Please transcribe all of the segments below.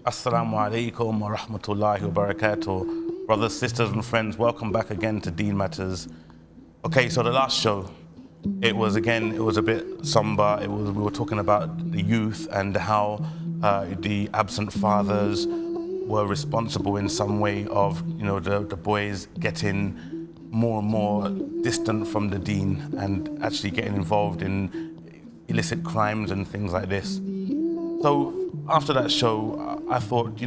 Assalamu alaikum wa rahmatullahi wa barakatuh. Brothers, sisters and friends, welcome back again to Deen Matters. Okay, so the last show, it was a bit somber. We were talking about the youth and how the absent fathers were responsible in some way of, the boys getting more and more distant from the Deen and actually getting involved in illicit crimes and things like this. So after that show, I thought,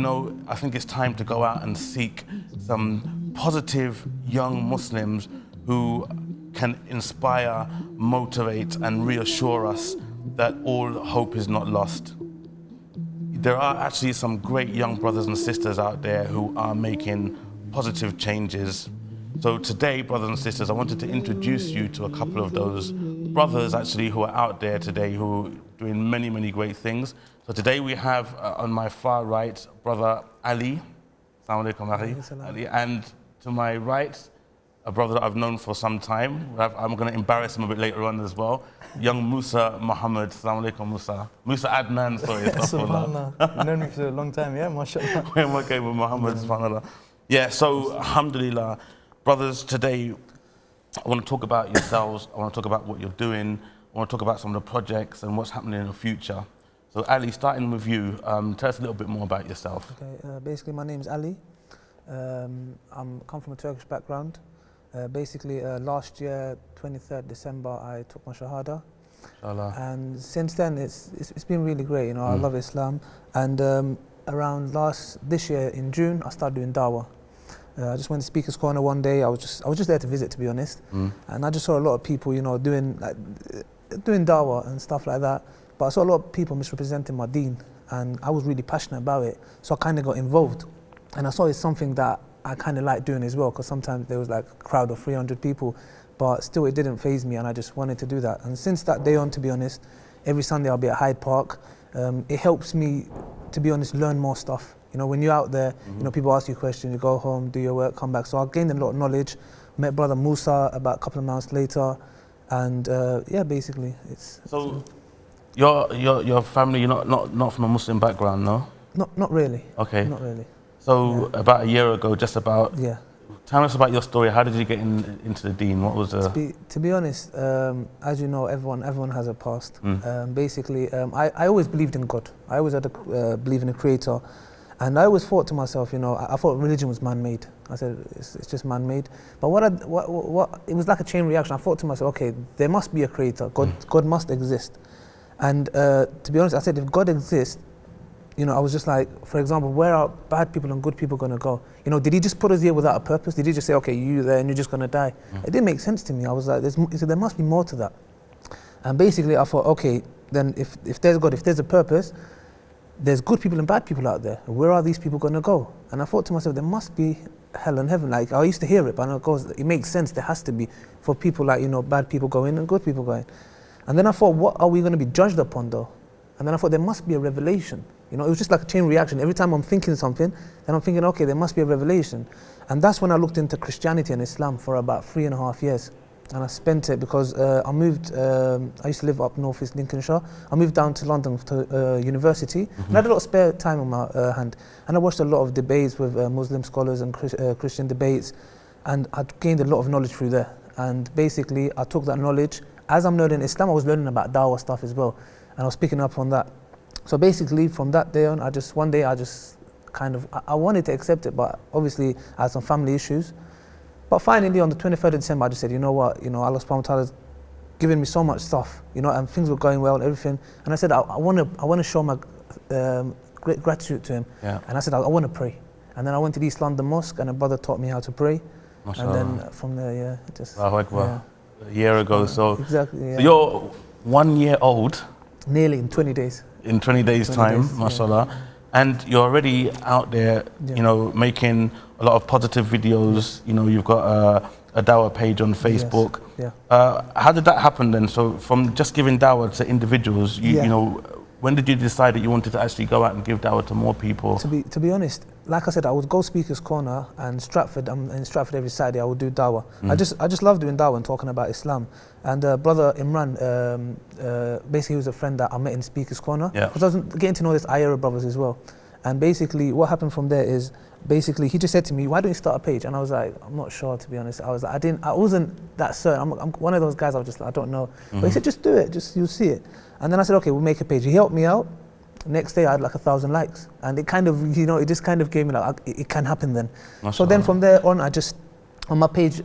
I think it's time to go out and seek some positive young Muslims who can inspire, motivate, and reassure us that all hope is not lost. There are actually some great young brothers and sisters out there who are making positive changes. So today, brothers and sisters, I wanted to introduce you to a couple of those brothers actually who are out there today who are doing many, many great things. So today we have on my far right, brother Ali. Assalamu alaikum, Ali. And to my right, a brother that I've known for some time. I'm going to embarrass him a bit later on as well. Young Musa Muhammad. Assalamu alaikum, Musa. Musa Adnan, sorry. Subhanallah. You've known me for a long time, yeah? MashaAllah. We're okay with Muhammad, subhanallah. Yeah, so alhamdulillah. Brothers, today I want to talk about yourselves. I want to talk about what you're doing. I want to talk about some of the projects and what's happening in the future. So Ali, starting with you, tell us a little bit more about yourself. Okay, basically my name's Ali. I come from a Turkish background. Last year, 23rd December, I took my Shahada. Inshallah. And since then, it's been really great. I love Islam. And around this year in June, I started doing Dawah. I just went to Speaker's Corner one day. I was just there to visit, to be honest. And I just saw a lot of people, doing Dawah and stuff like that. But I saw a lot of people misrepresenting my deen, and I was really passionate about it. So I kind of got involved. And I saw it's something that I kind of like doing as well, because sometimes there was like a crowd of 300 people, but still it didn't faze me, and I just wanted to do that. And since that day on, to be honest, every Sunday I'll be at Hyde Park. It helps me, to be honest, learn more stuff. When you're out there, people ask you questions, you go home, do your work, come back. So I gained a lot of knowledge. Met brother Musa about a couple of months later, and yeah, basically it's. So, your family, you're not from a Muslim background, no? Not really. Okay. Not really. So yeah. About a year ago, just about. Yeah. Tell us about your story. How did you get into the deen? What was the? To be honest, as you know, everyone has a past. I always believed in God. I always had a believe in a creator. And I always thought to myself, I thought religion was man-made. I said, it's just man-made. But it was like a chain reaction. I thought to myself, okay, there must be a creator. God must exist. And to be honest, I said, if God exists, I was just like, for example, where are bad people and good people going to go? Did he just put us here without a purpose? Did he just say, okay, you there and you're just going to die? It didn't make sense to me. I was like, there must be more to that. And basically I thought, okay, then if there's God, if there's a purpose, there's good people and bad people out there. Where are these people going to go? And I thought to myself, there must be hell and heaven. Like, I used to hear it, but it makes sense. There has to be, for people like, bad people go in and good people go in. And then I thought, what are we going to be judged upon though? And then I thought there must be a revelation. It was just like a chain reaction. Every time I'm thinking something, then I'm thinking, okay, there must be a revelation. And that's when I looked into Christianity and Islam for about 3.5 years. And I spent it because I moved, I used to live up north East Lincolnshire. I moved down to London to university. And I had a lot of spare time on my hand. And I watched a lot of debates with Muslim scholars and Christian debates. And I gained a lot of knowledge through there. And basically, I took that knowledge. As I'm learning Islam, I was learning about Dawah stuff as well. And I was picking up on that. So basically, from that day on, one day I wanted to accept it, but obviously I had some family issues. But finally, on the 23rd of December, I just said, you know what, Allah subhanahu wa ta'ala has given me so much stuff, and things were going well and everything. And I said, I want to show my great gratitude to him. Yeah. And I said, I want to pray. And then I went to the East London Mosque, and a brother taught me how to pray. Mashallah. And then from there, yeah, just. Yeah. A year ago, so. Exactly, yeah. So you're 1 year old. Nearly, in 20 days. In 20 days time, mashallah. Yeah. And you're already out there, making a lot of positive videos. You've got a Dawah page on Facebook. Yes. Yeah. How did that happen then? So from just giving Dawah to individuals, when did you decide that you wanted to actually go out and give Dawah to more people? To be honest, like I said, I would go Speaker's Corner and Stratford. I'm in Stratford every Saturday. I would do Dawah. I just love doing Dawah and talking about Islam. And brother Imran, basically he was a friend that I met in Speaker's Corner. Yeah. Because I was getting to know this IQRA brothers as well. And basically what happened from there is, basically he just said to me, why don't you start a page? And I was like, I'm not sure, to be honest. I was like, I wasn't that certain. I'm one of those guys, I was just like, I don't know. But he said, just do it, just you'll see it. And then I said, okay, we'll make a page. He helped me out. Next day I had like 1,000 likes. And it kind of, you know, it just kind of gave me like, it can happen then. So then from there on, I just, on my page,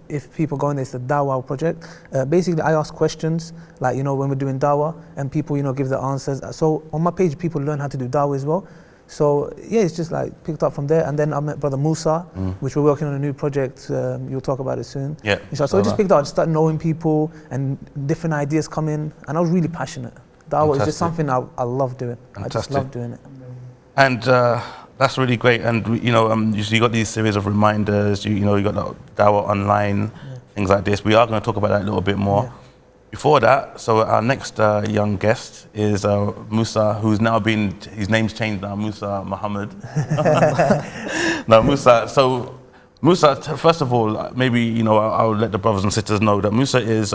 if people go in there, it's the Dawah project. Basically, I ask questions, like, you know, when we're doing Dawah, and people, you know, give the answers. So on my page, people learn how to do Dawah as well. So yeah, it's just like picked up from there. And then I met brother Musa, which we're working on a new project. You'll talk about it soon. Yeah. So I just picked up, I just started knowing people and different ideas come in. And I was really passionate. Dawah is just something I love doing. I just love doing it. And that's really great. And you know, you got these series of reminders. You know, you got the Dawah online, things like this. We are going to talk about that a little bit more. Before that, so our next young guest is Musa, who's now his name's changed now, Musa Muhammad. No, Musa. So Musa, first of all, maybe, you know, I'll let the brothers and sisters know that Musa is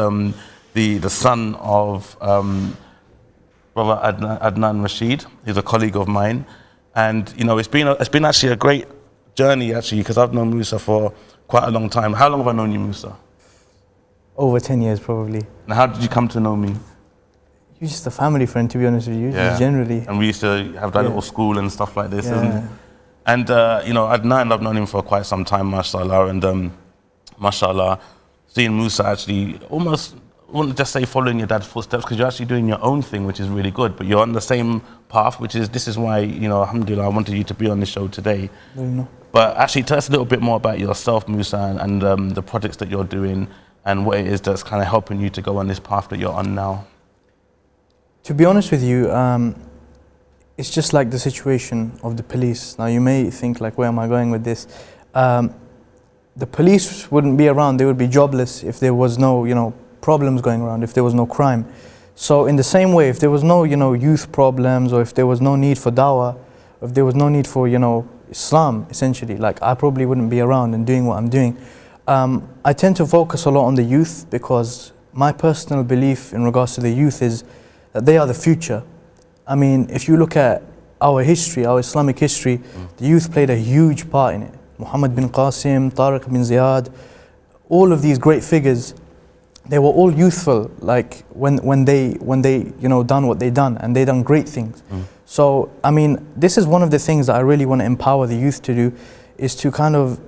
the son of brother Adnan Rashid. He's a colleague of mine. And, you know, it's been actually a great journey, actually, because I've known Musa for quite a long time. How long have I known you, Musa? Over 10 years, probably. And how did you come to know me? You're just a family friend, to be honest with you, just generally. And we used to have that little school and stuff like this. And you know, Adnan, I've known him for quite some time, mashallah. And mashallah, seeing Musa actually almost, I wouldn't just say following your dad's footsteps, because you're actually doing your own thing, which is really good. But you're on the same path, this is why, you know, alhamdulillah, I wanted you to be on the show today. But actually, tell us a little bit more about yourself, Musa, and the projects that you're doing, and what it is that's kind of helping you to go on this path that you're on now. To be honest with you, it's just like the situation of the police. Now you may think like, where am I going with this? The police wouldn't be around, they would be jobless if there was no, you know, problems going around, if there was no crime. So in the same way, if there was no, you know, youth problems, or if there was no need for Dawah, if there was no need for, you know, Islam, essentially, like I probably wouldn't be around and doing what I'm doing. I tend to focus a lot on the youth because my personal belief in regards to the youth is that they are the future. I mean, if you look at our history, our Islamic history, the youth played a huge part in it. Muhammad bin Qasim, Tariq bin Ziyad, all of these great figures, they were all youthful, like when they you know, done what they done, and they done great things. So I mean, this is one of the things that I really want to empower the youth to do, is to kind of,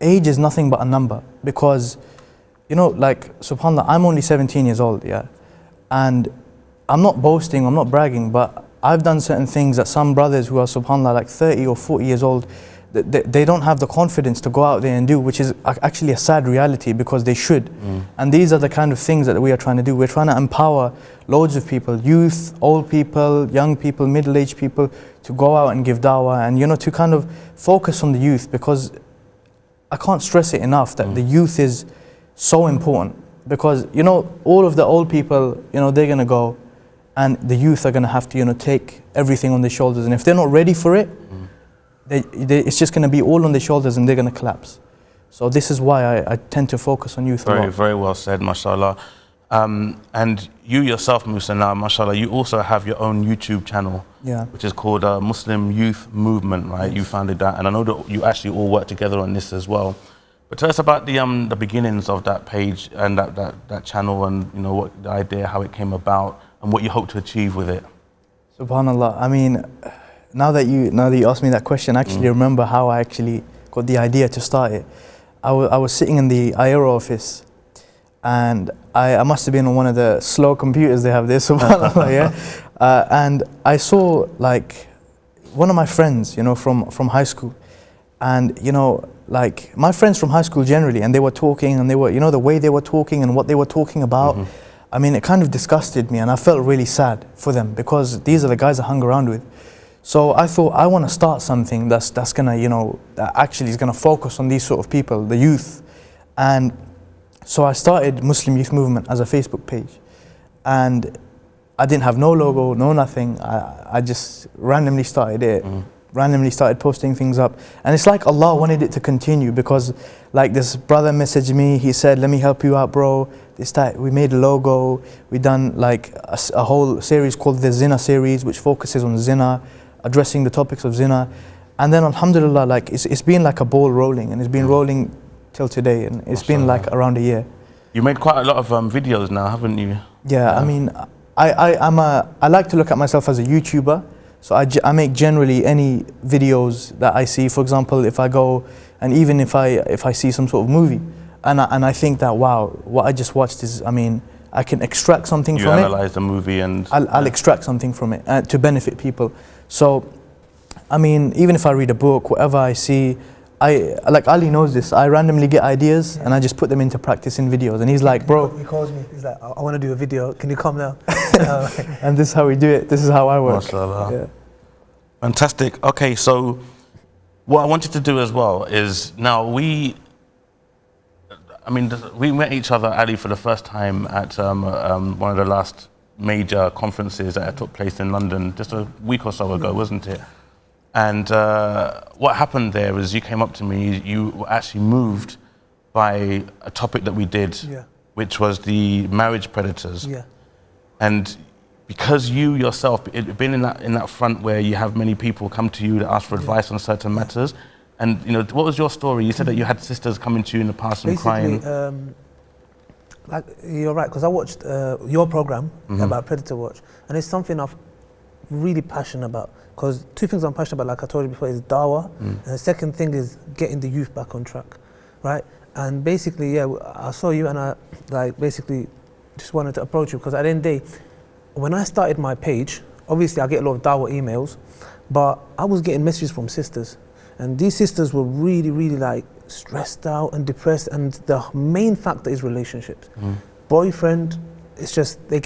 age is nothing but a number, because, you know, like, subhanAllah, I'm only 17 years old, and I'm not boasting, I'm not bragging, but I've done certain things that some brothers who are, subhanAllah, like 30 or 40 years old, they don't have the confidence to go out there and do, which is actually a sad reality, because they should. And these are the kind of things that we are trying to do. We're trying to empower loads of people, youth, old people, young people, middle-aged people, to go out and give dawah, and, you know, to kind of focus on the youth, because I can't stress it enough that the youth is so important, because, you know, all of the old people, you know, they're going to go, and the youth are going to have to, you know, take everything on their shoulders, and if they're not ready for it, it's just going to be all on their shoulders, and they're going to collapse. So this is why I tend to focus on youth a lot. Very well said, mashallah. And you yourself, Musa, now, mashallah, you also have your own YouTube channel, which is called Muslim Youth Movement, right? Yes. You founded that, and I know that you actually all work together on this as well. But tell us about the beginnings of that page and that channel, and, you know, what the idea, how it came about, and what you hope to achieve with it. Subhanallah. I mean, now that you asked me that question, I actually remember how I actually got the idea to start it. I was sitting in the IQRA office, and I must have been on one of the slow computers they have there, subhanAllah, and I saw, like, one of my friends, you know, from high school, and, you know, like, my friends from high school generally, and they were talking, and they were, you know, the way they were talking and what they were talking about, I mean, it kind of disgusted me, and I felt really sad for them, because these are the guys I hung around with. So I thought, I want to start something that's gonna, you know, that actually is gonna focus on these sort of people, the youth. And so I started Muslim Youth Movement as a Facebook page, and I didn't have no logo, no nothing. I just randomly started it, randomly started posting things up, and it's like Allah wanted it to continue, because like this brother messaged me, he said, let me help you out, bro. We made a logo, we done like a whole series called the Zina series, which focuses on zina, addressing the topics of zina. And then alhamdulillah, like it's been like a ball rolling, and it's been rolling till today, and it's been like around a year. You made quite a lot of videos now, haven't you? Yeah, I mean, I like to look at myself as a YouTuber. So I make generally any videos that I see. For example, if I go, and even if I see some sort of movie, and I think that, wow, what I just watched is, I mean, I can extract something from it. You analyze the movie and... I'll extract something from it to benefit people. So, I mean, even if I read a book, whatever I see, like Ali knows this, I randomly get ideas and I just put them into practice in videos. And he's like, bro. He calls me, he's like, I want to do a video, can you come now? And this is how we do it, this is how I work. MashaAllah. Yeah. Fantastic. Okay, so what I wanted to do as well is, now we met each other, Ali, for the first time at one of the last major conferences that took place in London just a week or so ago, wasn't it? And what happened there is you came up to me, you were actually moved by a topic that we did, which was the marriage predators. Yeah. And because you yourself, been in that front where you have many people come to you to ask for advice on certain matters, and you know, what was your story? You said that you had sisters coming to you in the past and crying. Like, you're right, because I watched your program about Predator Watch, and it's something I'm really passionate about. Because two things I'm passionate about, like I told you before, is Dawah, and the second thing is getting the youth back on track, right? And basically, yeah, I saw you and I basically just wanted to approach you, because at the end of the day, when I started my page, obviously I get a lot of Dawah emails, but I was getting messages from sisters, and these sisters were really, really like stressed out and depressed, and the main factor is relationships. Boyfriend, it's just, they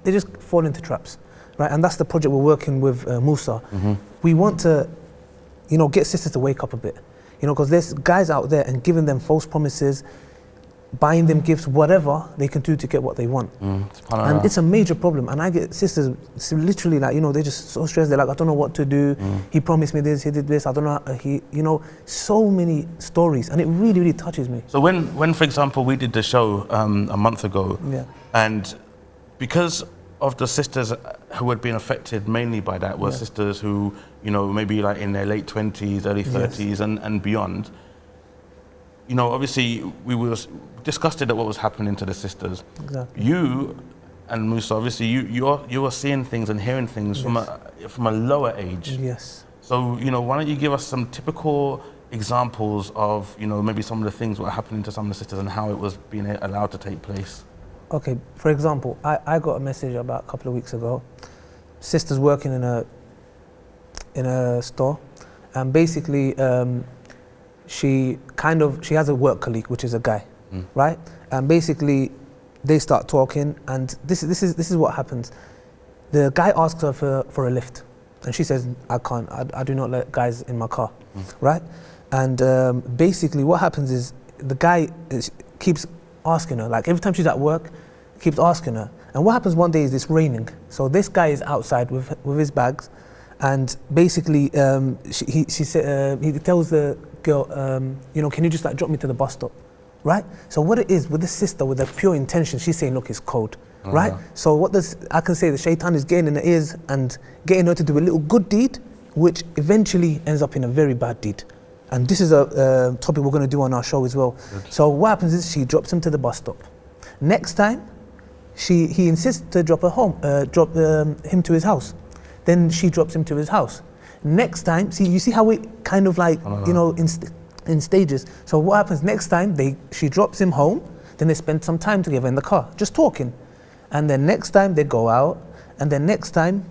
just fall into traps, right? And that's the project we're working with Musa. We want to, you know, get sisters to wake up a bit, you know, because there's guys out there and giving them false promises, buying them gifts, whatever they can do to get what they want. And it's a major problem. And I get sisters literally like, you know, they're just so stressed. They're like, I don't know what to do. He promised me this, he did this. I don't know, you know, so many stories. And it really, really touches me. So when for example, we did the show a month ago, and because of the sisters who had been affected mainly by that were sisters who, you know, maybe like in their late 20s, early 30s and beyond, you know, obviously we discussed it at what was happening to the sisters. Exactly. You and Musa, obviously you were seeing things and hearing things from a lower age. Yes. So, you know, why don't you give us some typical examples of, you know, maybe some of the things that were happening to some of the sisters and how it was being allowed to take place? Okay, for example, I got a message about a couple of weeks ago. Sisters working in a store, and basically she has a work colleague, which is a guy, right? And basically they start talking, and this is what happens. The guy asks her for a lift, and she says, I can't, I do not let guys in my car, right? And basically what happens is the guy keeps asking her, like every time she's at work, keeps asking her. And what happens one day is it's raining. So this guy is outside with his bags, and basically he tells the girl, you know, can you just like drop me to the bus stop, right? So what it is with the sister, with a pure intention, she's saying, look, it's cold, right? So I can say the shaitan is getting in her ears and getting her to do a little good deed, which eventually ends up in a very bad deed. And this is a topic we're going to do on our show as well. So what happens is she drops him to the bus stop. Next time, he insists to drop her home, him to his house. Then she drops him to his house. Next time, you see how it kind of like, you know, in stages. So what happens next time? She drops him home. Then they spend some time together in the car, just talking. And then next time they go out, and then next time,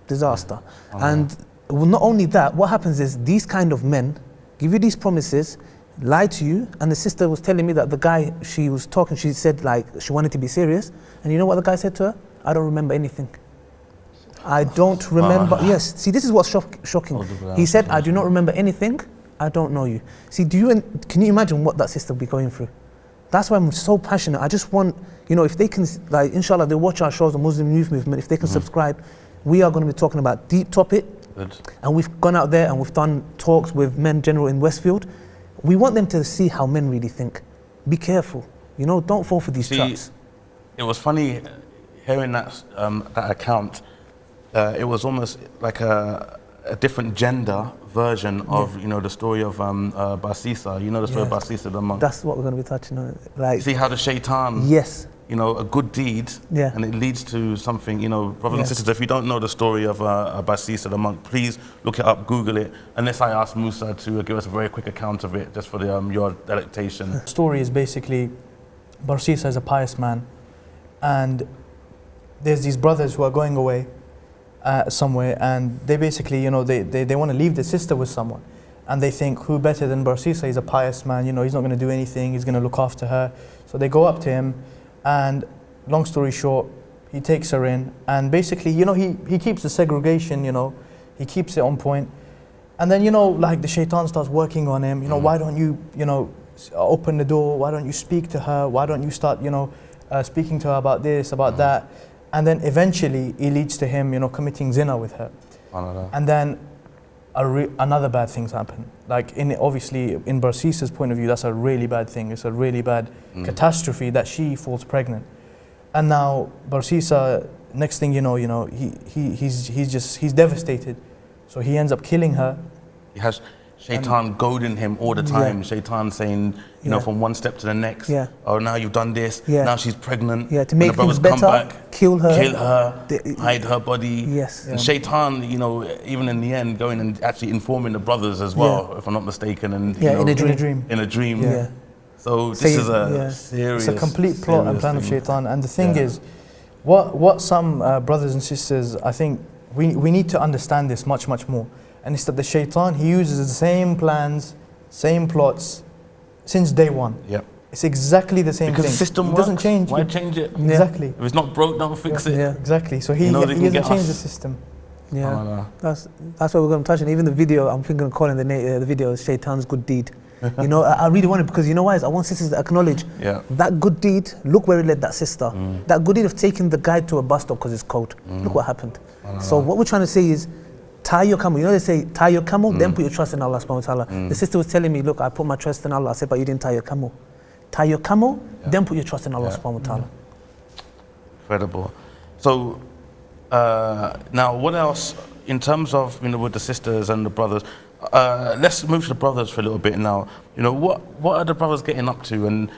disaster. And not only that, what happens is these kind of men give you these promises, lie to you, and the sister was telling me that the guy she was talking, she said like she wanted to be serious, and you know what the guy said to her? I don't remember anything. I don't remember. Yes, see, this is what's shocking. He said, I do not remember anything, I don't know you. See, can you imagine what that sister will be going through? That's why I'm so passionate. I just want, you know, if they can, like, inshallah, they watch our shows, the Muslim Youth Movement, if they can subscribe, we are going to be talking about deep topic. And we've gone out there and we've done talks with men general in Westfield. We want them to see how men really think. Be careful, you know, don't fall for these traps. It was funny hearing that account. It was almost like a a different gender version of, you know, the story of Barsisa. You know the story of Barsisa the monk. That's what we're going to be touching on. Like, see how the shaitan, you know, a good deed, and it leads to something, you know, brothers and sisters, if you don't know the story of Barsisa the monk, please look it up, Google it, unless I ask Musa to give us a very quick account of it, just for the, your delectation. The story is basically, Barsisa is a pious man, and there's these brothers who are going away somewhere, and they basically, you know, they want to leave their sister with someone, and they think, who better than Barsisa? He's a pious man, you know, he's not going to do anything, he's going to look after her. So they go up to him, and long story short, he takes her in, and basically, you know, he keeps the segregation, you know, he keeps it on point. And then, you know, like the shaitan starts working on him, you know, why don't you, you know, open the door, why don't you speak to her, why don't you start, you know, speaking to her about this, about that. And then eventually it leads to him, you know, committing zina with her. And then another bad things happen. Like, obviously, in Barsisa's point of view, that's a really bad thing. It's a really bad catastrophe that she falls pregnant. And now Barsisa, next thing you know, he's devastated. So he ends up killing her. He has shaitan goading him all the time. Shaitan saying, you know, from one step to the next. Oh, now you've done this. Now she's pregnant. To make things better, come back, kill her, hide her body. And shaitan, you know, even in the end, going and actually informing the brothers as well, if I'm not mistaken. And you know, in a dream. In a dream. So this is a serious, it's a complete plot and plan of shaitan. And the thing is, what some brothers and sisters, I think we need to understand this much more. And it's that the shaitan, he uses the same plans, same plots since day one. It's exactly the same thing. Because the system doesn't change. Why change it? Exactly. If it's not broke, don't fix it. Exactly. So he doesn't change the system. That's what we're going to touch on. Even the video, I'm thinking of calling the video Shaitan's Good Deed. You know, I really want it, because you know why? I want sisters to acknowledge that good deed. Look where it led that sister. That good deed of taking the guy to a bus stop because it's cold. Look what happened. So what we're trying to say is, tie your camel. You know they say, tie your camel, then put your trust in Allah subhanahu wa ta'ala. The sister was telling me, look, I put my trust in Allah. I said, but you didn't tie your camel. Tie your camel, then put your trust in Allah subhanahu wa ta'ala. Incredible. So, now what else, in terms of, you know, with the sisters and the brothers, let's move to the brothers for a little bit now. You know, what are the brothers getting up to? And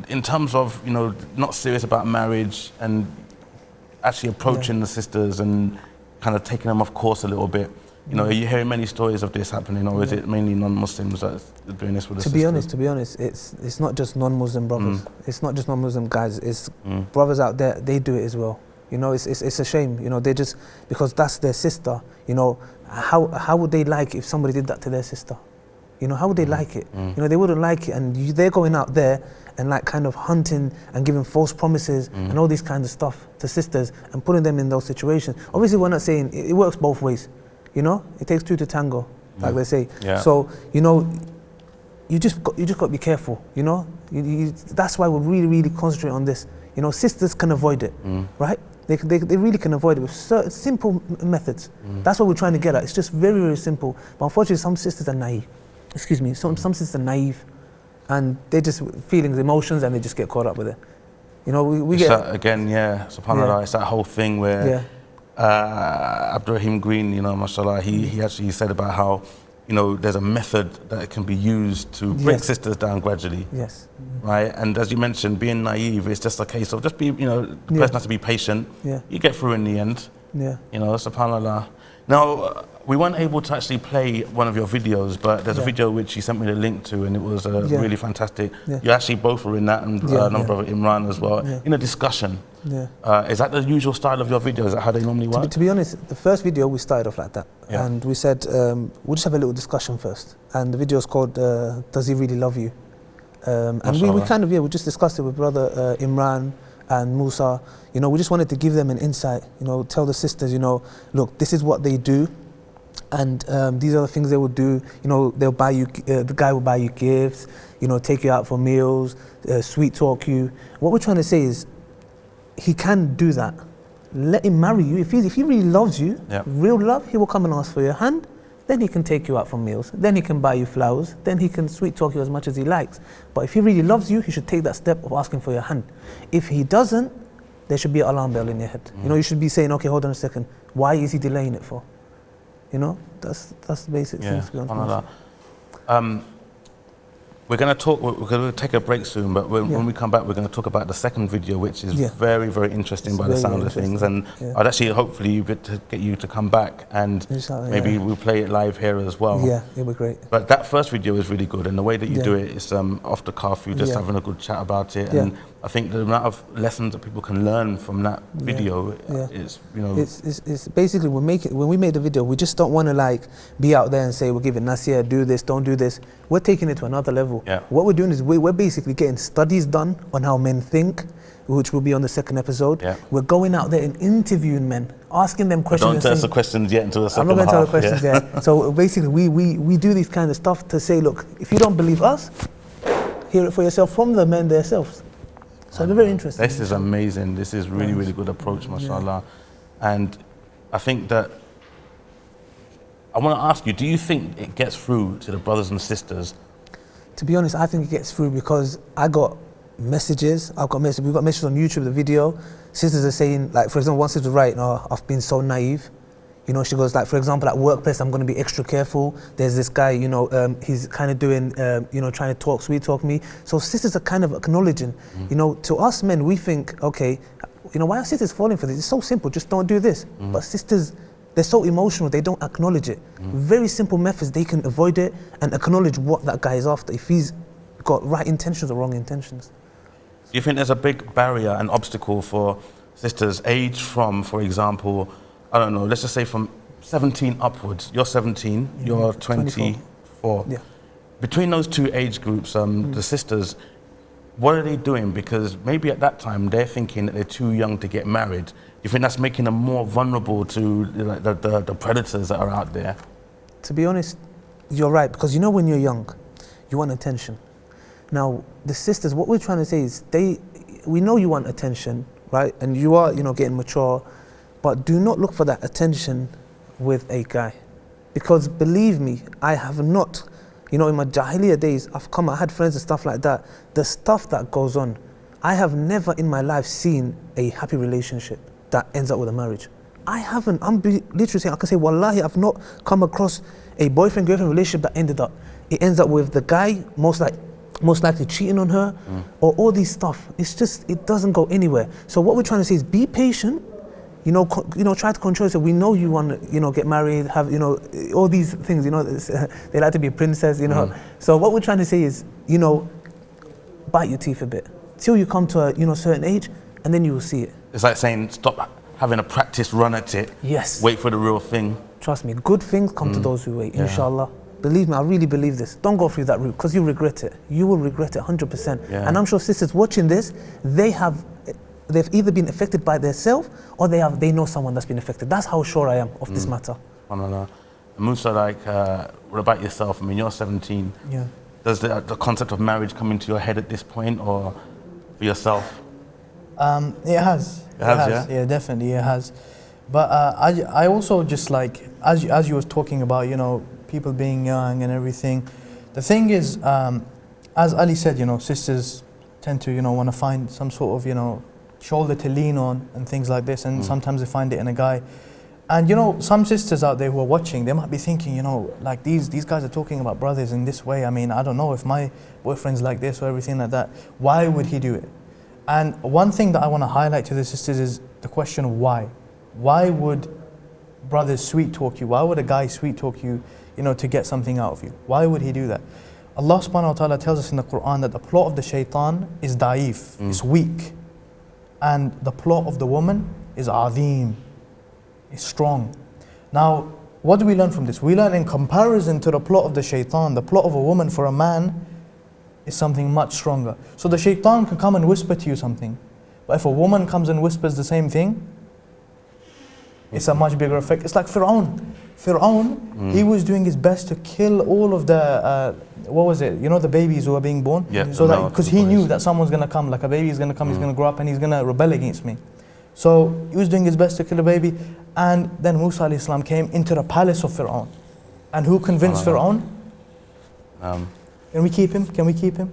in terms of, you know, not serious about marriage and actually approaching the sisters and kind of taking them off course a little bit. You know, are you hearing many stories of this happening, or is it mainly non-Muslims that are doing this with the sisters? To be honest, it's not just non-Muslim brothers. It's not just non-Muslim guys. It's brothers out there. They do it as well. You know, it's a shame. You know, they just, because that's their sister. You know, how would they like if somebody did that to their sister? You know, how would they like it? You know, they wouldn't like it, and they're going out there and like kind of hunting and giving false promises and all these kinds of stuff to sisters and putting them in those situations. Obviously, we're not saying it works both ways. You know, it takes two to tango, like they say. So, you know, you just got to be careful. You know, that's why we're really concentrating on this. You know, sisters can avoid it, right? They really can avoid it with certain simple methods. That's what we're trying to get at. It's just very simple. But unfortunately, some sisters are naive. Excuse me, some sisters are naive, and they just feelings, emotions, and they just get caught up with it. You know, we get that again, subhanAllah, it's that whole thing where Abdurrahim Green, you know, mashallah, he actually said about how, you know, there's a method that can be used to break sisters down gradually. Right? And as you mentioned, being naive, it's just a case of just be, you know, the person has to be patient. You get through in the end. You know, subhanAllah. Now, we weren't able to actually play one of your videos, but there's a video which you sent me the link to, and it was really fantastic. You actually both were in that, and another brother Imran as well, in a discussion. Is that the usual style of your videos? Is that how they normally work? To be honest, the first video we started off like that, and we said we'll just have a little discussion first. And the video is called "Does He Really Love You?" And we kind of we just discussed it with brother Imran and Musa. You know, we just wanted to give them an insight. You know, tell the sisters, you know, look, this is what they do, and these are the things they will do. You know, they'll buy you, the guy will buy you gifts. You know, take you out for meals, sweet talk you. What we're trying to say is, he can do that. Let him marry you. If he really loves you, real love, he will come and ask for your hand. Then he can take you out for meals. Then he can buy you flowers. Then he can sweet talk you as much as he likes. But if he really loves you, he should take that step of asking for your hand. If he doesn't, there should be an alarm bell in your head. You know, you should be saying, okay, hold on a second. Why is he delaying it for? You know, that's the basic things. We're going to take a break soon, but when we come back, we're going to talk about the second video, which is very, very interesting by the sound of things. And I'd actually hopefully get you to come back and maybe we'll play it live here as well. Yeah, it'll be great. But that first video is really good, and the way that you do it is off the cuff, you're just having a good chat about it. And I think the amount of lessons that people can learn from that video is, you know... It's basically, when we made the video, we just don't want to like be out there and say, we're giving Nasir, do this, don't do this. We're taking it to another level. What we're doing is we're basically getting studies done on how men think, which will be on the second episode. We're going out there and interviewing men, asking them questions. Don't tell us the questions yet until the second half. I'm not going to tell the questions yet. So basically, we do this kind of stuff to say, look, if you don't believe us, hear it for yourself from the men themselves. So they're very interesting. This is amazing. This is really, really good approach, mashallah. And I think that I want to ask you, do you think it gets through to the brothers and sisters? To be honest, I think it gets through because I got messages. We've got messages on YouTube, the video. Sisters are saying, like, for example, one sister right now, I've been so naive. You know, she goes like, for example, at workplace, I'm going to be extra careful. There's this guy, you know, he's kind of doing, you know, trying to sweet talk me. So sisters are kind of acknowledging, you know, to us men, we think, okay, you know, why are sisters falling for this? It's so simple, just don't do this. But sisters, they're so emotional, they don't acknowledge it. Very simple methods, they can avoid it and acknowledge what that guy is after, if he's got right intentions or wrong intentions. Do you think there's a big barrier and obstacle for sisters aged from, for example, I don't know, let's just say from 17 upwards. You're 17, you're 24. Yeah. Between those two age groups, the sisters, what are they doing? Because maybe at that time they're thinking that they're too young to get married. Do you think that's making them more vulnerable to the predators that are out there? To be honest, you're right, because you know when you're young, you want attention. Now, the sisters, what we're trying to say is we know you want attention, right? And you are, you know, getting mature. But do not look for that attention with a guy. Because believe me, I have not, you know, in my Jahiliyyah days, I had friends and stuff like that. The stuff that goes on, I have never in my life seen a happy relationship that ends up with a marriage. I haven't, literally saying, I can say, wallahi, I've not come across a boyfriend-girlfriend relationship that it ends up with the guy most likely cheating on her, or all these stuff. It's just, it doesn't go anywhere. So what we're trying to say is be patient. You know, try to control yourself. We know you want to, you know, get married, have, you know, all these things, you know, they like to be a princess, you know. So what we're trying to say is, you know, bite your teeth a bit till you come to a, you know, certain age, and then you will see it. It's like saying, stop having a practice run at it. Yes. Wait for the real thing. Trust me, good things come to those who wait, inshallah. Believe me, I really believe this. Don't go through that route, because you regret it. You will regret it 100%. And I'm sure sisters watching this, they've either been affected by themselves or they know someone that's been affected. That's how sure I am of this matter. Musa, like, what about yourself? I mean, you're 17. Yeah. Does the concept of marriage come into your head at this point, or for yourself? It has. It has. Yeah, definitely, it has. But I also just like, as you was talking about, you know, people being young and everything. The thing is, as Ali said, you know, sisters tend to, you know, want to find some sort of, you know, shoulder to lean on and things like this, and sometimes they find it in a guy. And you know, some sisters out there who are watching, they might be thinking, you know, like these guys are talking about brothers in this way. I mean, I don't know if my boyfriend's like this or everything like that. Why would he do it? And one thing that I want to highlight to the sisters is the question of why. Why would brothers sweet talk you? Why would a guy sweet talk you, you know, to get something out of you? Why would he do that? Allah subhanahu wa ta'ala tells us in the Qur'an that the plot of the shaitan is da'if, it's weak. And the plot of the woman is azim, is strong. Now, what do we learn from this? We learn in comparison to the plot of the shaitan, the plot of a woman for a man is something much stronger. So the shaitan can come and whisper to you something. But if a woman comes and whispers the same thing, it's a much bigger effect. It's like Fir'aun. He was doing his best to kill all of the, what was it? You know, the babies who were being born? Yeah, so that, because he knew that someone's going to come, like a baby is going to come, he's going to grow up and he's going to rebel against me. So he was doing his best to kill the baby. And then Musa alayhi salam came into the palace of Fir'aun. And who convinced Fir'aun? Can we keep him? Can we keep him?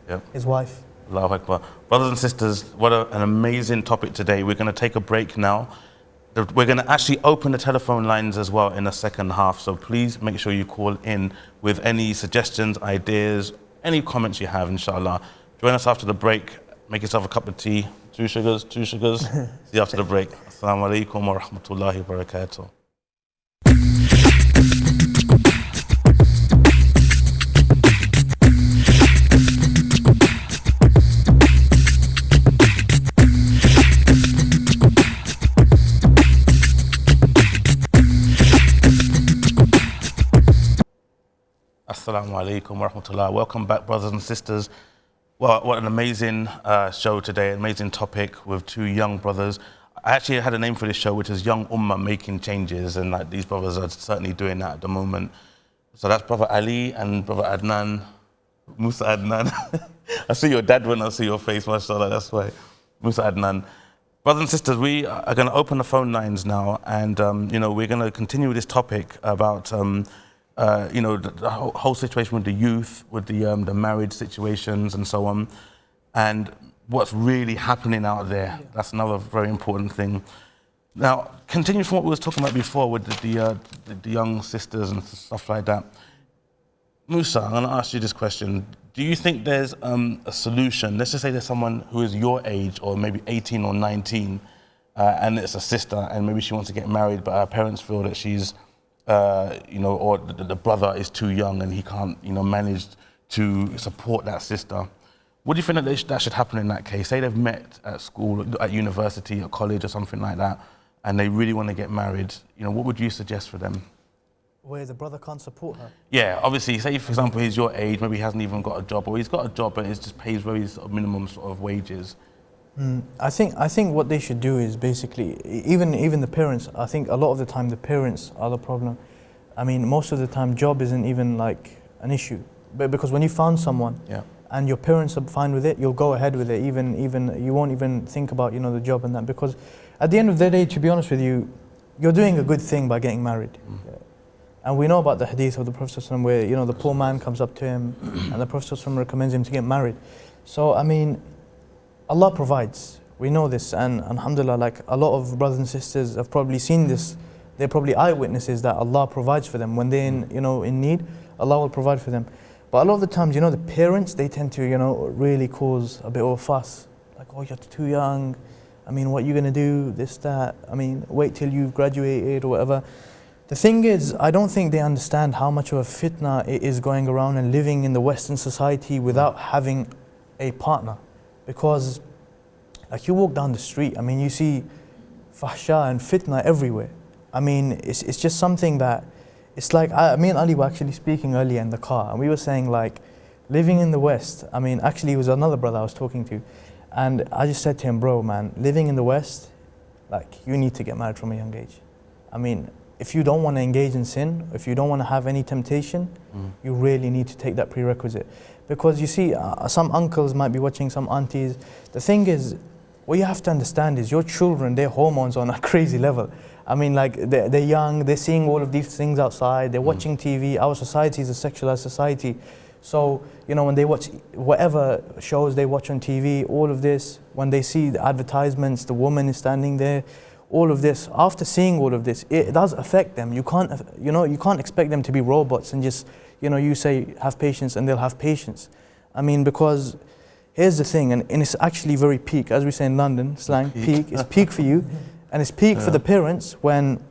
Yep. His wife. Allahu Akbar. Brothers and sisters, what an amazing topic today. We're going to take a break now. We're going to actually open the telephone lines as well in the second half, so please make sure you call in with any suggestions, ideas, any comments you have, inshallah. Join us after the break. Make yourself a cup of tea. 2 sugars, 2 sugars. See you after the break. Assalamu alaikum wa rahmatullahi wa barakatuh. Assalamu alaikum wa rahmatullah. Welcome back, brothers and sisters. Well, what an amazing show today, an amazing topic with 2 young brothers. I actually had a name for this show, which is Young Ummah Making Changes, and like, these brothers are certainly doing that at the moment. So that's Brother Ali and Brother Adnan, Musa Adnan. I see your dad when I see your face, mashallah, that's why. Musa Adnan. Brothers and sisters, we are going to open the phone lines now, and you know, we're going to continue this topic about you know, the whole situation with the youth, with the marriage situations and so on, and what's really happening out there. That's another very important thing. Now, continue from what we were talking about before with the young sisters and stuff like that. Musa, I'm going to ask you this question. Do you think there's a solution? Let's just say there's someone who is your age, or maybe 18 or 19, and it's a sister, and maybe she wants to get married, but her parents feel that she's you know, or the brother is too young and he can't, you know, manage to support that sister. What do you think that should happen in that case? Say they've met at school, at university, at college or something like that, and they really want to get married. You know, what would you suggest for them? Where the brother can't support her? Yeah, obviously, say for example he's your age, maybe he hasn't even got a job, or he's got a job but it just pays very sort of minimum sort of wages. I think what they should do is basically, even the parents, I think a lot of the time the parents are the problem. I mean, most of the time job isn't even like an issue. But because when you found someone, yeah, and your parents are fine with it, you'll go ahead with it, even you won't even think about, you know, the job and that, because at the end of the day, to be honest with you, you're doing a good thing by getting married. And we know about the hadith of the Prophet ﷺ where, you know, the poor man comes up to him and the Prophet ﷺ recommends him to get married. So, I mean, Allah provides. We know this, and alhamdulillah, like a lot of brothers and sisters have probably seen this. They're probably eyewitnesses that Allah provides for them. When they're in, you know, in need, Allah will provide for them. But a lot of the times, you know, the parents, they tend to, you know, really cause a bit of a fuss. Like, oh, you're too young. I mean, what are you going to do? This, that. I mean, wait till you've graduated or whatever. The thing is, I don't think they understand how much of a fitna it is going around and living in the Western society without having a partner. Because, like, you walk down the street, I mean, you see fahsha and fitna everywhere. I mean, it's just something that, it's like, me and Ali were actually speaking earlier in the car, and we were saying, like, living in the West, I mean, actually it was another brother I was talking to, and I just said to him, bro, man, living in the West, like, you need to get married from a young age. I mean, if you don't want to engage in sin, if you don't want to have any temptation, you really need to take that prerequisite. Because you see, some uncles might be watching, some aunties. The thing is, what you have to understand is your children, their hormones are on a crazy level. I mean, like, they're young, they're seeing all of these things outside, they're watching TV. Our society is a sexualized society. So, you know, when they watch whatever shows they watch on TV, all of this, when they see the advertisements, the woman is standing there, all of this, after seeing all of this, it does affect them. You can't, you know, you can't expect them to be robots and just, you know, you say have patience and they'll have patience. I mean, because here's the thing, and it's actually very peak, as we say in London slang, peak. It's peak for you, and it's peak for the parents when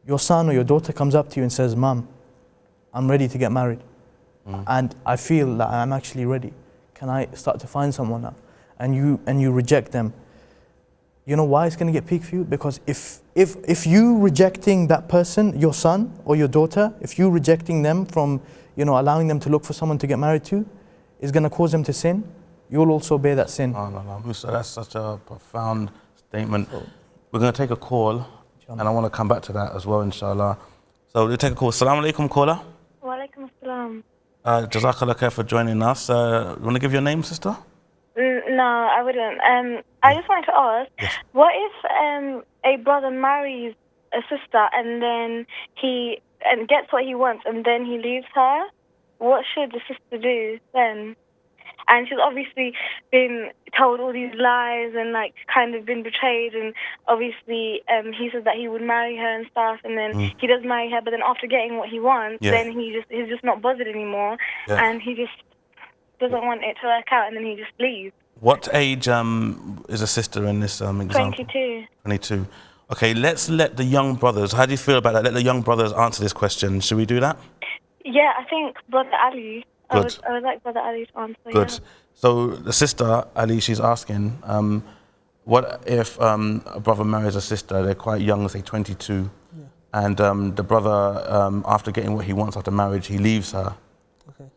your son or your daughter comes up to you and says, Mom, I'm ready to get married. And I feel that I'm actually ready. Can I start to find someone now? And you reject them. You know why it's going to get peak for you? Because if you rejecting that person, your son or your daughter, if you rejecting them from, you know, allowing them to look for someone to get married to, is going to cause them to sin, you'll also bear that sin. No, Musa, that's such a profound statement. We're going to take a call, and I want to come back to that as well, inshallah. So we'll take a call. Assalamu alaikum, caller. Wa alaikum assalam. Jazakallah khair for joining us. You want to give your name, sister? No, I wouldn't. I just wanted to ask, what if a brother marries a sister and then he gets what he wants and then he leaves her? What should the sister do then? and she's obviously been told all these lies and like kind of been betrayed, and obviously he says that he would marry her and stuff, and then he does marry her, but then after getting what he wants, then he's just not bothered anymore, and he just doesn't want it to work out, and then he just leaves. What age is a sister in this example? 22. 22. Okay, let's let the young brothers, how do you feel about that? Let the young brothers answer this question. Should we do that? Yeah, I think Brother Ali. Good. I would like Brother Ali to answer. Good. Yeah. So the sister, Ali, she's asking, what if a brother marries a sister, they're quite young, say 22, and the brother, after getting what he wants after marriage, he leaves her. Okay.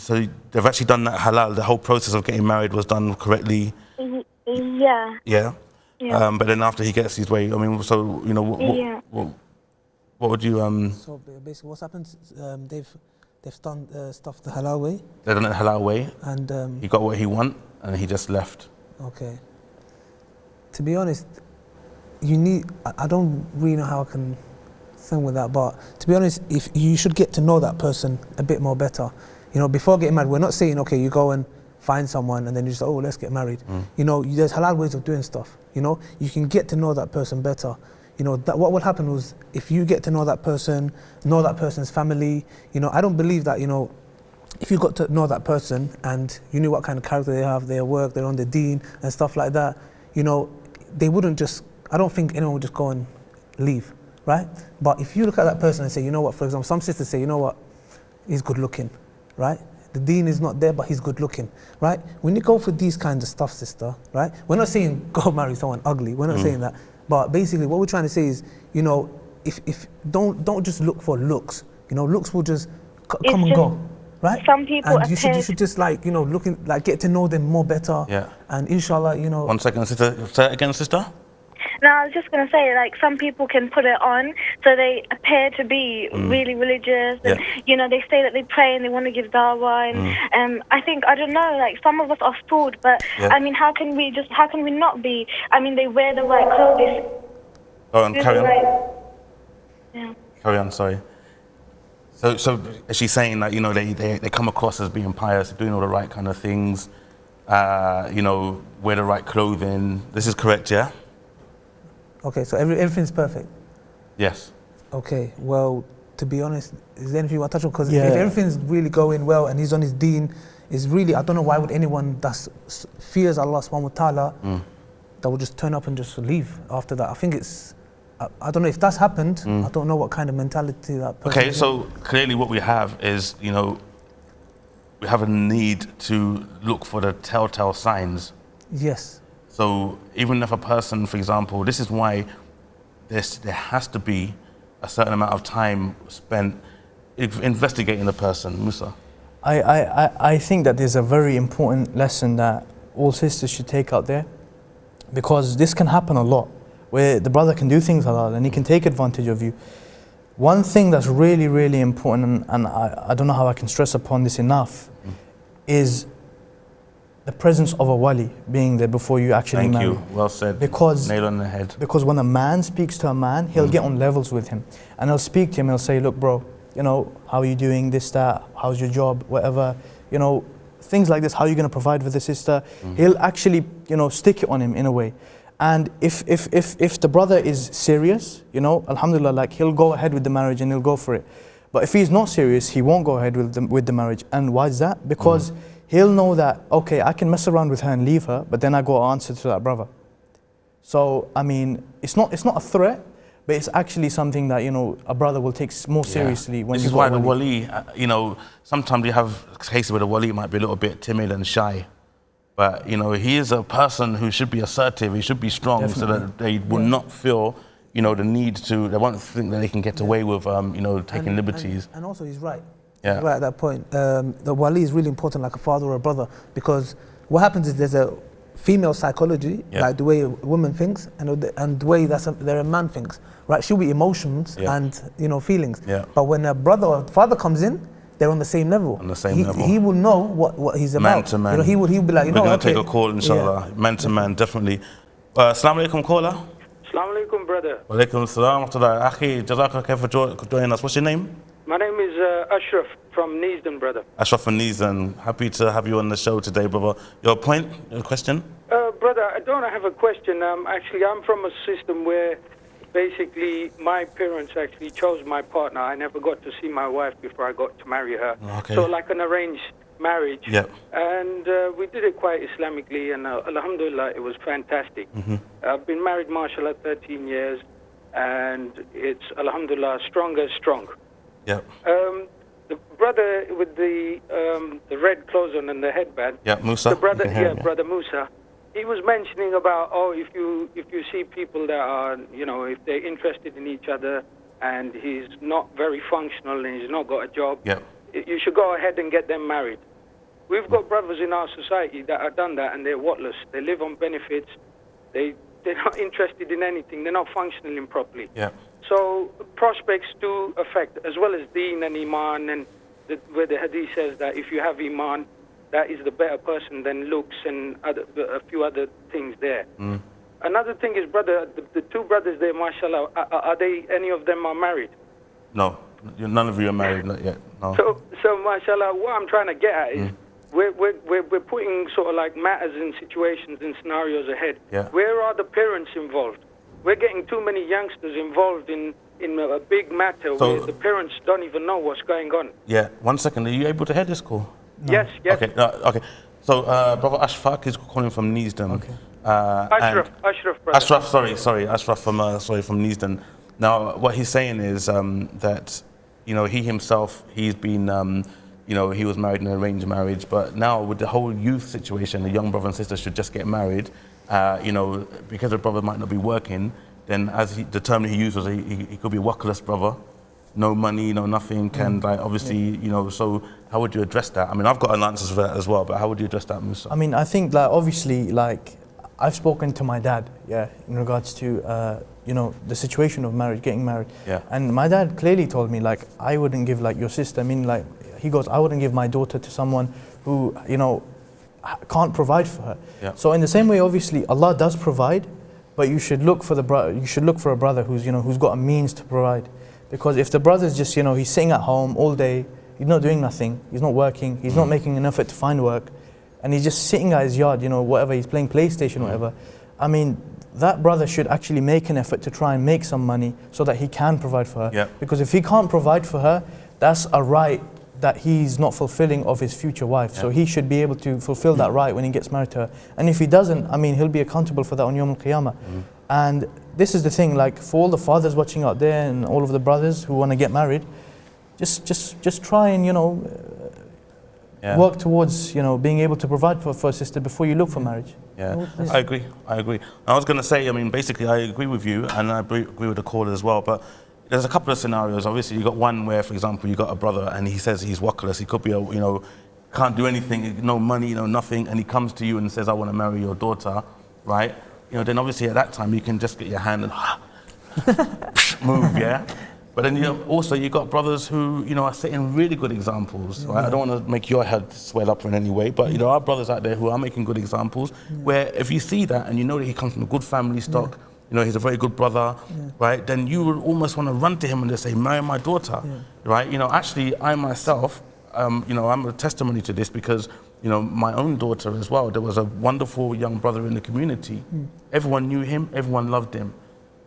So they've actually done that halal. The whole process of getting married was done correctly. Yeah. Yeah. Yeah. But then after he gets his way, I mean, so you know, what would you So basically, what's happened? They've done stuff the halal way. They've done it the halal way, and he got what he want, and he just left. Okay. To be honest, you need. I don't really know how I can thing with that, but to be honest, if you should get to know that person a bit more better. You know, before getting married, we're not saying okay, you go and find someone and then you just oh, let's get married. You know, there's halal ways of doing stuff. You know, you can get to know that person better. You know, that what will happen was if you get to know that person's family, you know, I don't believe that, you know, if you got to know that person and you knew what kind of character they have, their work, they're on the deen and stuff like that, you know, they wouldn't just, I don't think anyone would just go and leave, right? But if you look at that person and say, you know what, for example, some sisters say, you know what, he's good looking, right? The deen is not there, but he's good looking, right? When you go for these kinds of stuff, sister, right? We're not saying go marry someone ugly, we're not saying that. But basically what we're trying to say is, you know, if don't just look for looks. You know, looks will just come and go, right? Some people and you should just like, you know, looking like get to know them more better. Yeah. And inshallah, you know. 1 second, sister. Say it again, sister. No, I was just going to say, like, some people can put it on so they appear to be really religious and, you know, they say that they pray and they want to give dawah and I think, I don't know, like, some of us are fooled, but, I mean, how can we not be? I mean, they wear the right clothes. Go on, carry on. Yeah. Carry on, sorry. So she's saying that, you know, they come across as being pious, doing all the right kind of things, you know, wear the right clothing. This is correct, yeah? Okay, so everything's perfect? Yes. Okay, well, to be honest, is there anything you want to touch on? Because if everything's really going well and he's on his deen, is really, I don't know why would anyone that fears Allah subhanahu wa ta'ala that would just turn up and just leave after that. I think it's, I don't know if that's happened, I don't know what kind of mentality that person Okay, so clearly what we have is, you know, we have a need to look for the telltale signs. Yes. So even if a person, for example, this is why there has to be a certain amount of time spent investigating the person, Musa. I think that there's a very important lesson that all sisters should take out there, because this can happen a lot, where the brother can do things halal and he can take advantage of you. One thing that's really, really important, and I don't know how I can stress upon this enough, is the presence of a wali being there before you actually marry. Thank you, well said, nail on the head. Because when a man speaks to a man, he'll get on levels with him. And he'll speak to him, he'll say, look bro, you know, how are you doing, this, that, how's your job, whatever, you know, things like this, how are you going to provide for the sister? He'll actually, you know, stick it on him in a way. And if the brother is serious, you know, alhamdulillah, like he'll go ahead with the marriage and he'll go for it. But if he's not serious, he won't go ahead with the marriage. And why is that? Because he'll know that, okay, I can mess around with her and leave her, but then I go answer to that brother. So, I mean, it's not a threat, but it's actually something that, you know, a brother will take more seriously when this is why the wali, you know, sometimes you have cases where the wali might be a little bit timid and shy. But, you know, he is a person who should be assertive, he should be strong, so that they will not feel, you know, the need to, they won't think that they can get away with, you know, taking liberties. And also he's right. Yeah. He's right at that point. The wali is really important, like a father or a brother, because what happens is there's a female psychology, like the way a woman thinks, and the way that a man thinks, right? She'll be emotions and, you know, feelings. But when a brother or father comes in, they're on the same level. On the same level. He will know what he's about. Man to man. You know, he'll be like, you know, we're going to take a call, inshallah. Man to man, definitely. Assalamu alaikum, caller. Assalamu alaikum, brother. Wa alaikum assalam wa rahmatullah. Akhi, jazakallah khair for joining us. What's your name? My name is Ashraf from Neasden, brother. Ashraf from Neasden, happy to have you on the show today, brother. Your point, your question? Brother, I don't have a question. Actually, I'm from a system where basically my parents actually chose my partner. I never got to see my wife before I got to marry her. Okay. So like an arranged marriage. Yeah. And we did it quite Islamically, and alhamdulillah, it was fantastic. I've been married, mashallah, 13 years, and it's alhamdulillah, strong as strong. Yeah. The brother with the red clothes on and the headband. Yeah, Musa. The brother, brother Musa. He was mentioning about, if you see people that are, if they're interested in each other, and he's not very functional and he's not got a job, you should go ahead and get them married. We've got brothers in our society that have done that, and they're whatless. They live on benefits. They're not interested in anything. They're not functioning properly. Yeah. So prospects do affect, as well as deen and iman, and where the hadith says that if you have iman, that is the better person than looks and a few other things there. Another thing is, brother, the two brothers there, mashallah, are they, any of them are married? No, none of you are married, not yet. No. So mashallah, what I'm trying to get at is, we're putting sort of like matters and situations and scenarios ahead. Yeah. Where are the parents involved? We're getting too many youngsters involved in a big matter where the parents don't even know what's going on. Yeah, 1 second, are you able to hear this call? No. Yes. Okay, okay. So, brother Ashraf is calling from Neasden. Okay. Ashraf, brother. Ashraf, sorry, Ashraf from Neasden. Now, what he's saying is that, he himself, he's been, he was married in an arranged marriage, but now with the whole youth situation, the young brother and sister should just get married. Because the brother might not be working, then the term he used was he could be a workless brother, no money, no nothing, and obviously, so how would you address that? I mean, I've got an answer for that as well, but how would you address that, Musa? I mean, I think obviously, I've spoken to my dad, in regards to, the situation of marriage, getting married. Yeah. And my dad clearly told me, I wouldn't give, your sister, he goes, I wouldn't give my daughter to someone who, can't provide for her. Yeah. So in the same way, obviously, Allah does provide, but you should look for a brother who's got a means to provide. Because if the brother's just, he's sitting at home all day, he's not doing nothing, he's not working, he's not making an effort to find work, and he's just sitting at his yard, whatever, he's playing PlayStation, whatever. I mean, that brother should actually make an effort to try and make some money so that he can provide for her. Yeah. Because if he can't provide for her, that's a right that he's not fulfilling of his future wife. So he should be able to fulfill that right when he gets married to her. And if he doesn't, I mean, he'll be accountable for that on Yawm al-Qiyamah. And this is the thing, for all the fathers watching out there and all of the brothers who want to get married, just try and, work towards, being able to provide for a sister before you look for marriage. Yeah, I agree. I was going to say, I mean, basically, I agree with you, and I agree with the caller as well, but there's a couple of scenarios. Obviously, you got one where, for example, you got a brother and he says he's workless. He could be, can't do anything, no money, nothing, and he comes to you and says, I want to marry your daughter, right? Then obviously at that time you can just get your hand and move, yeah? But then you got brothers who, are setting really good examples, right? I don't want to make your head swell up in any way, but our brothers out there who are making good examples, where if you see that and you know that he comes from a good family stock, he's a very good brother, right? Then you would almost want to run to him and just say, marry my daughter, right? Actually, I myself, I'm a testimony to this because, my own daughter as well, there was a wonderful young brother in the community. Everyone knew him, everyone loved him.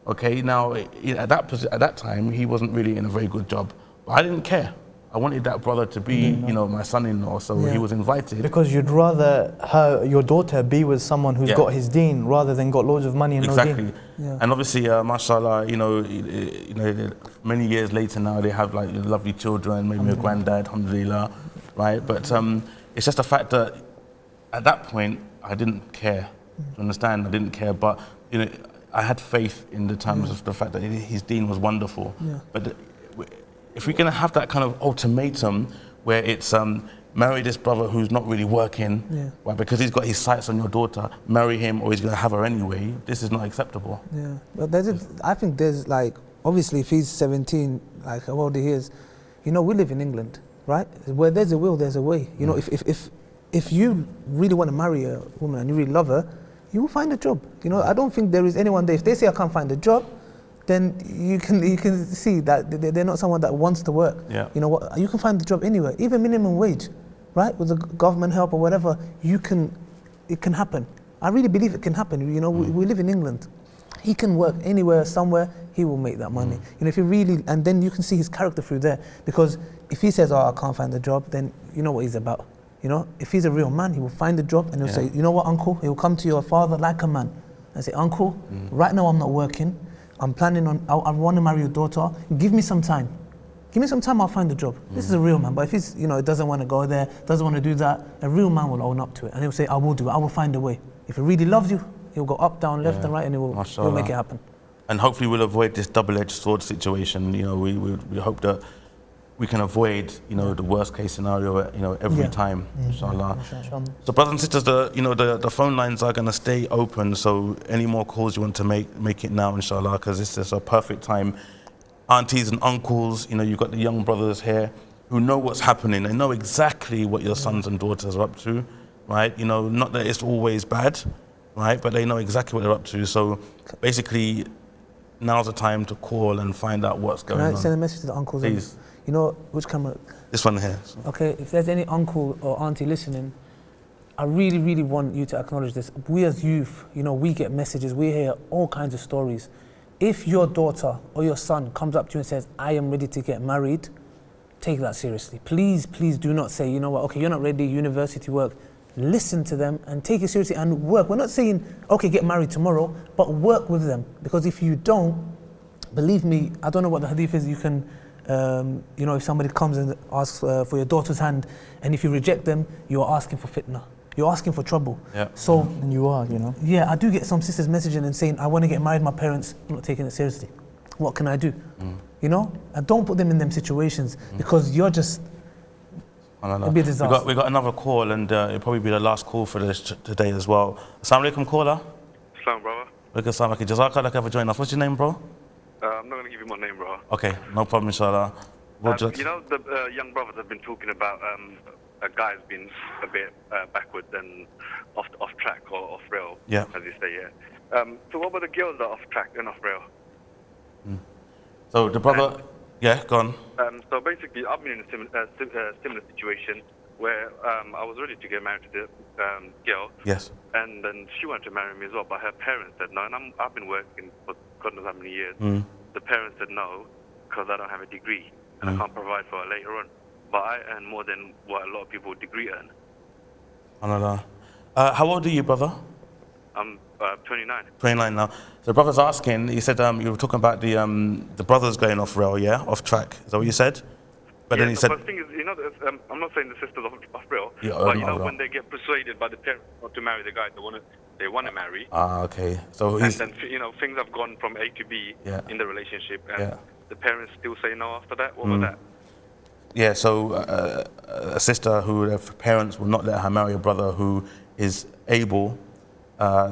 Okay, now at that time, he wasn't really in a very good job, but I didn't care. I wanted that brother to be, my son-in-law, so he was invited. Because you'd rather your daughter be with someone who's got his deen rather than got loads of money and no deen. Yeah. And obviously, mashallah, many years later now they have lovely children, maybe a granddad, alhamdulillah, right? But it's just the fact that at that point I didn't care. You understand? I didn't care, but I had faith in the terms of the fact that his deen was wonderful. Yeah. But if we're going to have that kind of ultimatum where it's marry this brother who's not really working, right, because he's got his sights on your daughter, marry him or he's going to have her anyway, this is not acceptable. Yeah, but I think there's obviously if he's 17, how old he is, we live in England, right? Where there's a will, there's a way. If you really want to marry a woman and you really love her, you will find a job. I don't think there is anyone there, if they say I can't find a job, then you can see that they're not someone that wants to work. Yeah. You know what? You can find the job anywhere, even minimum wage, right? With the government help or whatever, it can happen. I really believe it can happen. You know, we live in England. He can work anywhere, somewhere. He will make that money. You know, if you really, and then you can see his character through there. Because if he says, "Oh, I can't find a job," then you know what he's about. You know, if he's a real man, he will find a job and he'll say, "You know what, uncle?" He'll come to your father like a man and say, "Uncle, right now I'm not working. I'm planning on, I want to marry your daughter. Give me some time. Give me some time, I'll find a job." This is a real man. But if he's, you know, doesn't want to go there, doesn't want to do that, a real man will own up to it. And he'll say, "I will do it. I will find a way." If he really loves you, he'll go up, down, left and right, and he'll make it happen. And hopefully we'll avoid this double-edged sword situation. You know, we hope that we can avoid, you know, the worst case scenario, you know, every time, inshallah. So brothers and sisters, the phone lines are going to stay open. So any more calls you want to make it now, inshallah, because this is a perfect time. Aunties and uncles, you know, you've got the young brothers here who know what's happening. They know exactly what your sons and daughters are up to, right? You know, not that it's always bad, right? But they know exactly what they're up to. So basically, now's the time to call and find out what's going on. Can I send a message to the uncles? Please. You know, which camera? This one here. Okay, if there's any uncle or auntie listening, I really, really want you to acknowledge this. We as youth, you know, we get messages, we hear all kinds of stories. If your daughter or your son comes up to you and says, "I am ready to get married," take that seriously. Please, please do not say, "You know what, okay, you're not ready, university work." Listen to them and take it seriously and work. We're not saying, okay, get married tomorrow, but work with them. Because if you don't, believe me, I don't know what the hadith is, you can, you know, if somebody comes and asks for your daughter's hand, and if you reject them, you're asking for fitna. You're asking for trouble. Yeah. So, and you are, you know. Yeah, I do get some sisters messaging and saying, "I want to get married, my parents are not taking it seriously. What can I do?" You know? And don't put them in them situations because you're just, it'll be a disaster. We got another call, and it'll probably be the last call for this today as well. Assalamu alaikum, caller. Assalamu, brother. Alaikum salam. Jazakallah for joining us. What's your name, bro? I'm not going to give you my name, brother. Okay, no problem, inshallah. You know, the young brothers have been talking about a guy's been a bit backwards and off track or off rail, as you say, yeah. So what about the girls that are off track and off rail? So the brother, go on. So basically, I've been in a similar situation where I was ready to get married to the girl. Yes. And then she wanted to marry me as well, but her parents said no. And I've been working for God knows how many years. The parents said no because I don't have a degree and I can't provide for her later on. But I earn more than what a lot of people with degree earn. Another. How old are you, brother? I'm 29. 29 now. So the brother's asking, he said you were talking about the brothers going off rail, off track. Is that what you said? But then he said... But the thing is, you know, I'm not saying the sisters off rail, Yeah, but you know, when they get persuaded by the parents not to marry the guy they want to marry. Okay. So he's... And then, you know, things have gone from A to B in the relationship, and the parents still say no after that. What about that? Yeah, so a sister who her parents will not let her marry a brother who is able,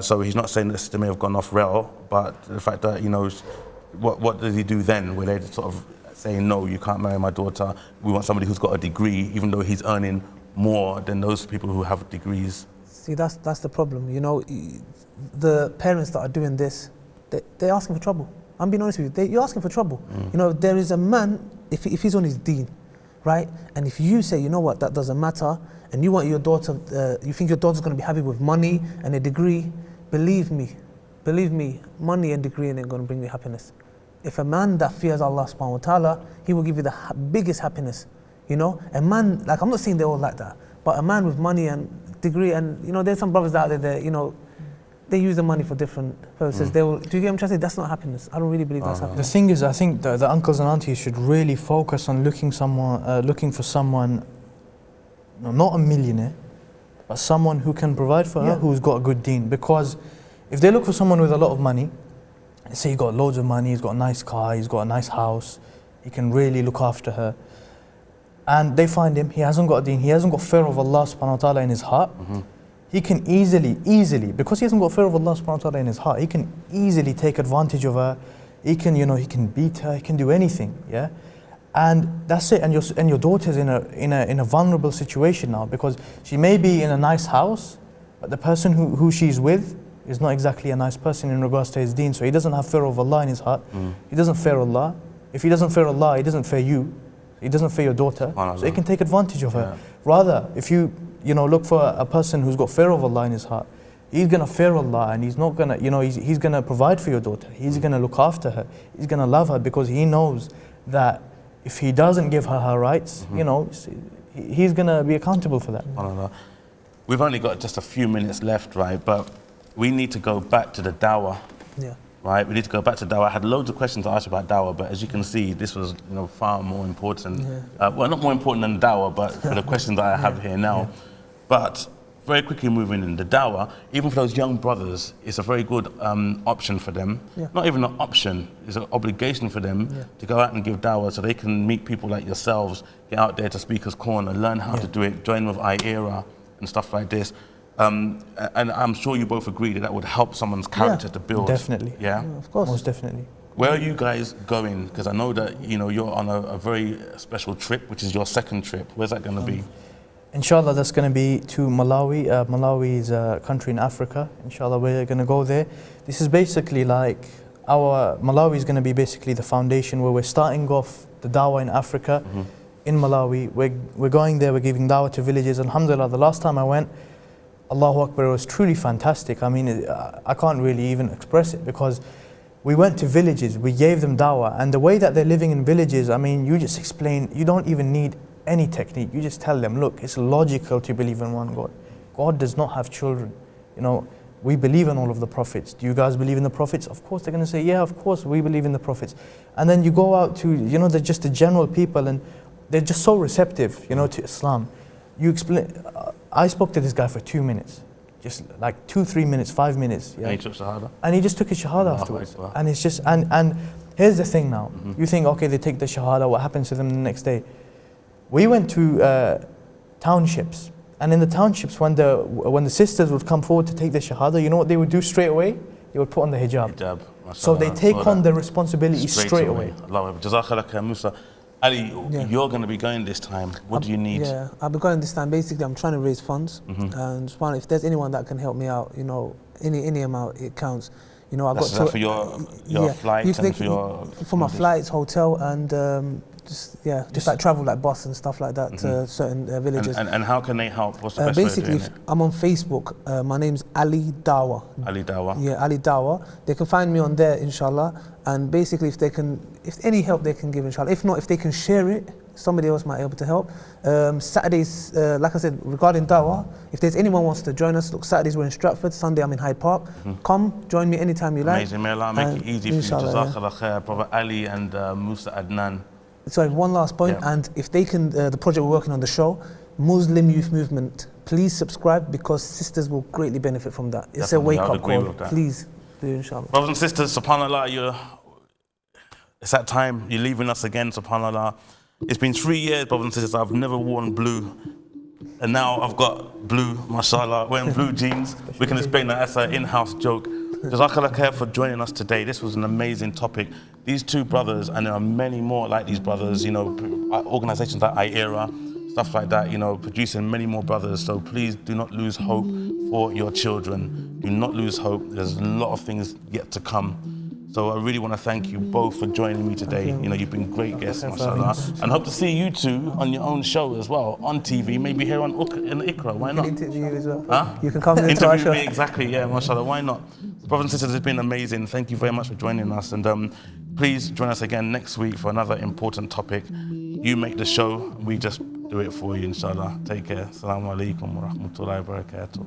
so he's not saying the sister may have gone off rail, but the fact that, you know, what does he do then, where they sort of saying, "No, you can't marry my daughter, we want somebody who's got a degree," even though he's earning more than those people who have degrees? See, that's the problem, you know. The parents that are doing this, they're asking for trouble. I'm being honest with you, you're asking for trouble. You know, there is a man, if he's on his deen, right? And if you say, "You know what, that doesn't matter," and you want your daughter, you think your daughter's going to be happy with money and a degree, believe me, money and degree ain't going to bring you happiness. If a man that fears Allah subhanahu wa ta'ala, he will give you the biggest happiness. You know, a man, like, I'm not saying they're all like that, but a man with money and degree, and you know, there's some brothers out there that, you know, they use the money for different purposes. They will, do you get what I'm trying to say? That's not happiness. I don't really believe that's happiness. The thing is, I think the uncles and aunties should really focus on looking for someone, not a millionaire, but someone who can provide for her, who's got a good deen. Because if they look for someone with a lot of money, say he's got loads of money, he's got a nice car, he's got a nice house, he can really look after her, and they find him, he hasn't got a deen, he hasn't got fear of Allah subhanahu wa ta'ala in his heart, he can easily, because he hasn't got fear of Allah subhanahu wa ta'ala in his heart, he can easily take advantage of her, he can, you know, he can beat her, he can do anything, and that's it. And your daughter's in a vulnerable situation now, because she may be in a nice house, but the person who she's with is not exactly a nice person in regards to his deen, so he doesn't have fear of Allah in his heart. He doesn't fear Allah. If he doesn't fear Allah, he doesn't fear you. He doesn't fear your daughter, so he can take advantage of her. Rather, if you look for a person who's got fear of Allah in his heart, he's gonna fear Allah, and he's not gonna, he's gonna provide for your daughter. He's gonna look after her. He's gonna love her, because he knows that if he doesn't give her her rights, he's gonna be accountable for that. We've only got just a few minutes left, right? But we need to go back to the Dawah. Yeah. Right, we need to go back to Dawah. I had loads of questions to ask about Dawah, but as you can see, this was far more important. Well, not more important than Dawah, but for the questions that I have here now. But very quickly moving in, the Dawah, even for those young brothers, it's a very good option for them. Not even an option, it's an obligation for them to go out and give Dawah, so they can meet people like yourselves, get out there to Speaker's Corner, learn how to do it, join with IQRA and stuff like this. And I'm sure you both agree that would help someone's character to build. Definitely. Yeah? Of course. Most definitely. Where are you guys going? Because I know that you're on a very special trip, which is your second trip. Where's that going to be? Inshallah, that's going to be to Malawi. Malawi is a country in Africa. Inshallah, we're going to go there. This is basically like Malawi is going to be basically the foundation where we're starting off the Dawah in Africa. In Malawi, we're going there. We're giving Dawah to villages. Alhamdulillah, the last time I went, Allahu Akbar, it was truly fantastic. I mean, I can't really even express it, because we went to villages, we gave them Dawah, and the way that they're living in villages, I mean, you just explain, you don't even need any technique. You just tell them, look, it's logical to believe in one God. God does not have children. We believe in all of the prophets. Do you guys believe in the prophets? Of course, they're going to say, yeah, of course, we believe in the prophets. And then you go out to, they're just the general people, and they're just so receptive, to Islam. You explain. I spoke to this guy for 2 minutes, just like 2-3 minutes, 5 minutes. And he took Shahada? And he just took his Shahada afterwards. And it's just, and here's the thing now. You think, okay, they take the Shahada, what happens to them the next day? We went to townships, and in the townships, when the sisters would come forward to take the Shahada, you know what they would do straight away? They would put on the hijab. So they take on the responsibility straight away. Jazakallah khair, Musa. Ali, you're going to be going this time. What do you need? Yeah, I'll be going this time. Basically, I'm trying to raise funds, and if there's anyone that can help me out, any amount, it counts. I've got to for your flights and for my flights, hotel, and just like travel like bus and stuff like that to certain villages. And how can they help? What's the best way of doing it? I'm on Facebook. My name's Ali Dawah. Ali Dawah. Yeah, Ali Dawah. They can find me on there, inshallah. And basically, if any help they can give, inshallah. If not, if they can share it, somebody else might be able to help. Saturdays, like I said, regarding Dawah, if there's anyone wants to join us, look, Saturdays we're in Stratford, Sunday I'm in Hyde Park. Come, join me anytime you like. Amazing, may Allah make it easy for you. Jazakallah khair, Brother Ali and Musa Adnan. Sorry, one last point, and if they can, the project we're working on, the show, Muslim Youth Movement, please subscribe, because sisters will greatly benefit from that. It's a wake-up call. Please do, inshallah. Brothers and sisters, subhanAllah, it's that time, you're leaving us again, subhanAllah. It's been 3 years, brothers and sisters, I've never worn blue. And now I've got blue, mashallah, wearing blue jeans. We can explain that as an in-house joke. Jazakallah khair for joining us today. This was an amazing topic. These two brothers, and there are many more like these brothers, organizations like IQRA, stuff like that, producing many more brothers. So please do not lose hope for your children. Do not lose hope. There's a lot of things yet to come. So I really want to thank you both for joining me today. You've been great guests, mashallah. And hope to see you two on your own show as well, on TV, maybe here on IQRA. Why not? Interview you as well. Huh? You can come into our show. Me, exactly, yeah, mashallah. Why not? Brothers and sisters, it's been amazing. Thank you very much for joining us. And please join us again next week for another important topic. You make the show, we just do it for you, inshallah. Take care. Assalamu alaikum wa rahmatullahi wa barakatuh.